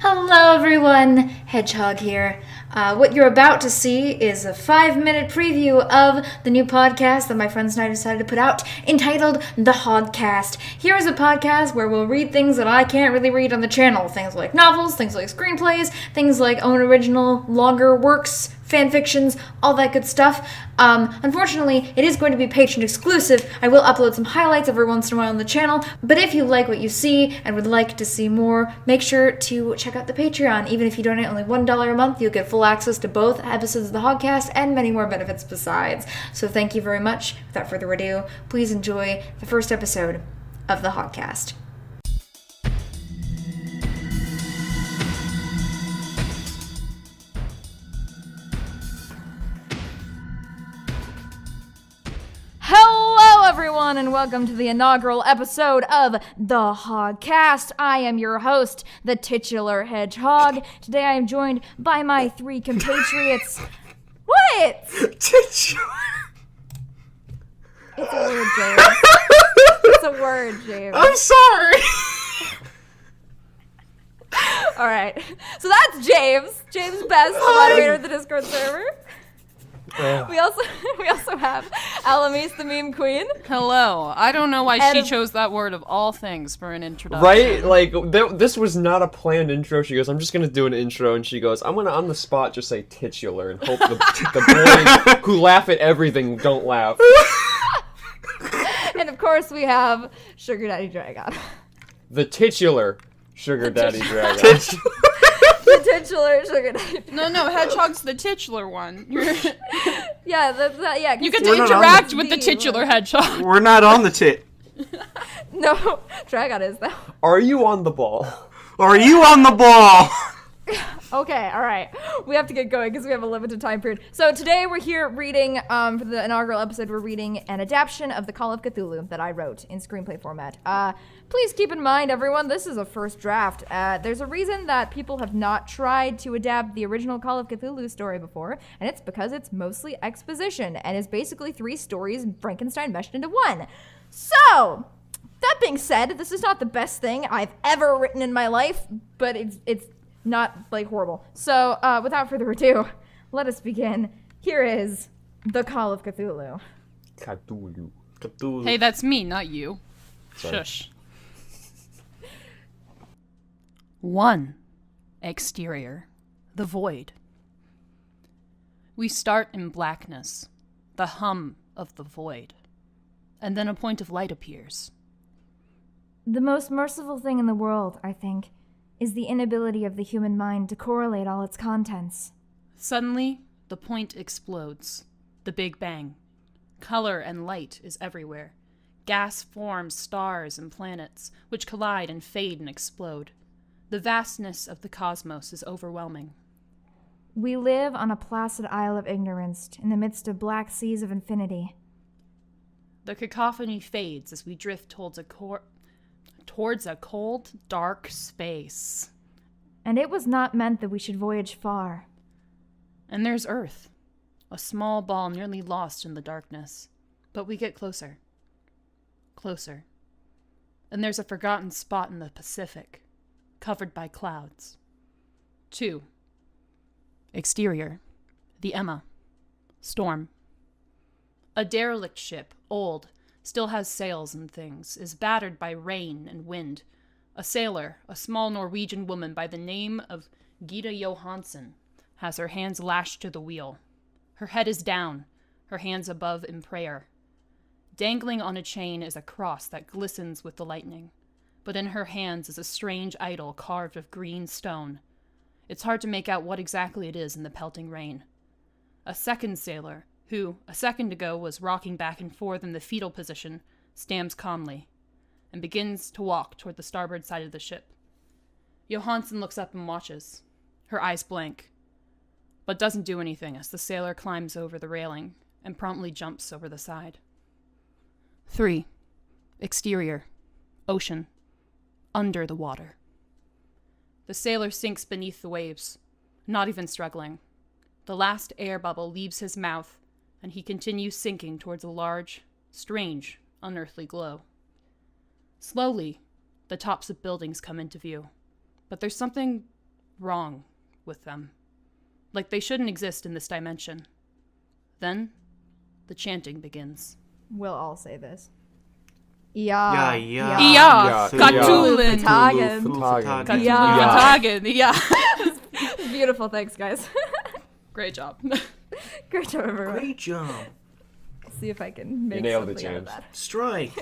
Hello everyone, Hedgehog here. What you're about to see is a 5-minute preview of the new podcast that my friends and I decided to put out, entitled The Hogcast. Here is a podcast where we'll read things that I can't really read on the channel. Things like novels, things like screenplays, things like own original, longer works, fan fictions, all that good stuff. Unfortunately, it is going to be patron exclusive. I will upload some highlights every once in a while on the channel, but if you like what you see and would like to see more, make sure to check out the Patreon. Even if you donate only $1 a month, you'll get full access to both episodes of the Hogcast and many more benefits besides. So thank you very much. Without further ado, please enjoy the first episode of the Hogcast. Hello everyone and welcome to the inaugural episode of The Hogcast. I am your host, the titular Hedgehog. Today I am joined by my three compatriots. What? Titular. It's a word, James. It's a word, James. I'm sorry. Alright, so that's James. James Best, the moderator of the Discord server. We also have Alamise, the meme queen. Hello. I don't know why she chose that word of all things for an introduction. Right? Like, this was not a planned intro. She goes, I'm just going to do an intro. And she goes, I'm going to, on the spot, just say titular and hope the boys who laugh at everything don't laugh. And of course we have Sugar Daddy Dragon. The titular Sugar Daddy Dragon. The titular Sugar Daddy. No, Hedgehog's the titular one. Yeah, You get to interact with the titular Hedgehog. We're not on the tit. No, Dragon is though. Are you on the ball? Are you on the ball? Okay, alright. We have to get going because we have a limited time period. So today we're here reading, for the inaugural episode, we're reading an adaptation of the Call of Cthulhu that I wrote in screenplay format. Please keep in mind, everyone, this is a first draft. There's a reason that people have not tried to adapt the original Call of Cthulhu story before, and it's because it's mostly exposition, and is basically 3 stories Frankenstein meshed into one. So, that being said, this is not the best thing I've ever written in my life, but it's not, like, horrible. So, without further ado, let us begin. Here is The Call of Cthulhu. Cthulhu. Hey, that's me, not you. Sorry. Shush. 1. Exterior. The void. We start in blackness, the hum of the void, and then a point of light appears. The most merciful thing in the world, I think, is the inability of the human mind to correlate all its contents. Suddenly, the point explodes. The Big Bang. Color and light is everywhere. Gas forms stars and planets, which collide and fade and explode. The vastness of the cosmos is overwhelming. We live on a placid isle of ignorance in the midst of black seas of infinity. The cacophony fades as we drift towards a cold, dark space. And it was not meant that we should voyage far. And there's Earth, a small ball nearly lost in the darkness. But we get closer. Closer. And there's a forgotten spot in the Pacific, covered by clouds. 2. Exterior. The Emma. Storm. A derelict ship, old, still has sails and things, is battered by rain and wind. A sailor, a small Norwegian woman by the name of Gita Johansson, has her hands lashed to the wheel. Her head is down, her hands above in prayer. Dangling on a chain is a cross that glistens with the lightning, but in her hands is a strange idol carved of green stone. It's hard to make out what exactly it is in the pelting rain. A second sailor, who, a second ago, was rocking back and forth in the fetal position, stands calmly, and begins to walk toward the starboard side of the ship. Johansson looks up and watches, her eyes blank, but doesn't do anything as the sailor climbs over the railing and promptly jumps over the side. 3. Exterior. Ocean. Under the water. The sailor sinks beneath the waves, not even struggling. The last air bubble leaves his mouth, and he continues sinking towards a large, strange, unearthly glow. Slowly, the tops of buildings come into view, but there's something wrong with them. Like they shouldn't exist in this dimension. Then, the chanting begins. We'll all say this. Ja, Ja, Ja, Cthulhu. Fatagen. Ja. Fatagen. Ja. Beautiful, thanks guys. Great job. Great job, everyone. Great job. See if I can make nailed it, something out of James. that. Strike.